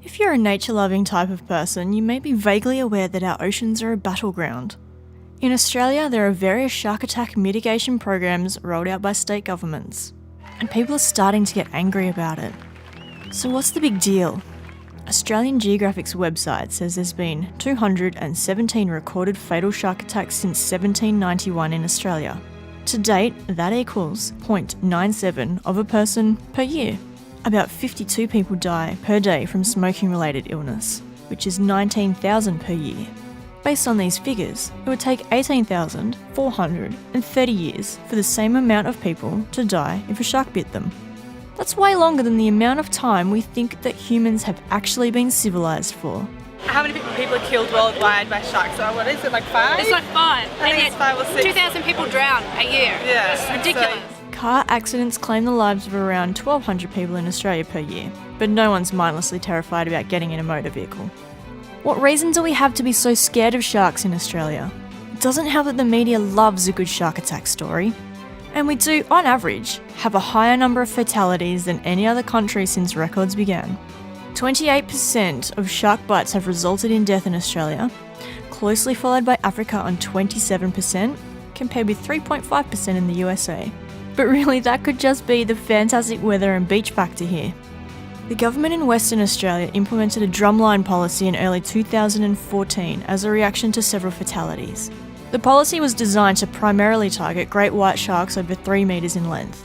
If you're a nature-loving type of person, you may be vaguely aware that our oceans are a battleground. In Australia, there are various shark attack mitigation programs rolled out by state governments, and people are starting to get angry about it. So what's the big deal? Australian Geographic's website says there's been 217 recorded fatal shark attacks since 1791 in Australia. To date, that equals 0.97 of a person per year. About 52 people die per day from smoking-related illness, which is 19,000 per year. Based on these figures, it would take 18,430 years for the same amount of people to die if a shark bit them. That's way longer than the amount of time we think that humans have actually been civilised for. How many people are killed worldwide by sharks? So what is it, like 5? It's like 5. I think it's 5 or 6. 2,000 people drown a year. Yeah. It's ridiculous. Car accidents claim the lives of around 1,200 people in Australia per year, but no one's mindlessly terrified about getting in a motor vehicle. What reason do we have to be so scared of sharks in Australia? It doesn't help that the media loves a good shark attack story. And we do, on average, have a higher number of fatalities than any other country since records began. 28% of shark bites have resulted in death in Australia, closely followed by Africa on 27%, compared with 3.5% in the USA. But really, that could just be the fantastic weather and beach factor here. The government in Western Australia implemented a drumline policy in early 2014 as a reaction to several fatalities. The policy was designed to primarily target great white sharks over 3 metres in length.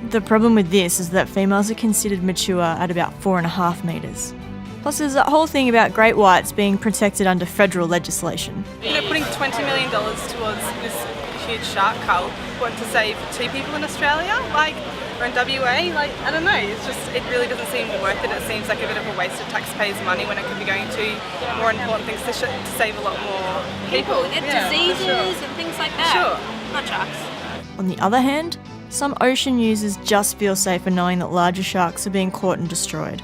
The problem with this is that females are considered mature at about 4.5 metres. Plus there's that whole thing about great whites being protected under federal legislation. Putting $20 million towards this huge shark cull, to save 2 people in Australia, or in WA, I don't know, it really doesn't seem worth it. It seems like a bit of a waste of taxpayers' money when it could be going to more important things to save a lot more people. Get diseases and things like that. Sure. Not sharks. On the other hand, some ocean users just feel safer knowing that larger sharks are being caught and destroyed.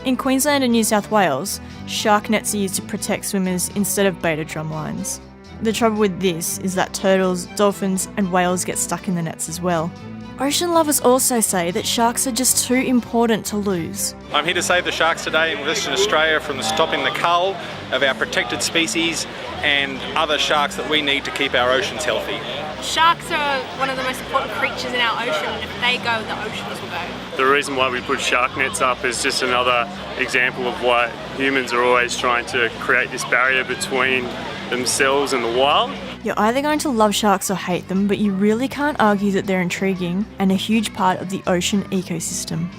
In Queensland and New South Wales, shark nets are used to protect swimmers instead of beta drum lines. The trouble with this is that turtles, dolphins and whales get stuck in the nets as well. Ocean lovers also say that sharks are just too important to lose. I'm here to save the sharks today in Western Australia from stopping the cull of our protected species and other sharks that we need to keep our oceans healthy. Sharks are one of the most important creatures in our ocean, and if they go, the oceans will go. The reason why we put shark nets up is just another example of why humans are always trying to create this barrier between themselves and the wild. You're either going to love sharks or hate them, but you really can't argue that they're intriguing and a huge part of the ocean ecosystem.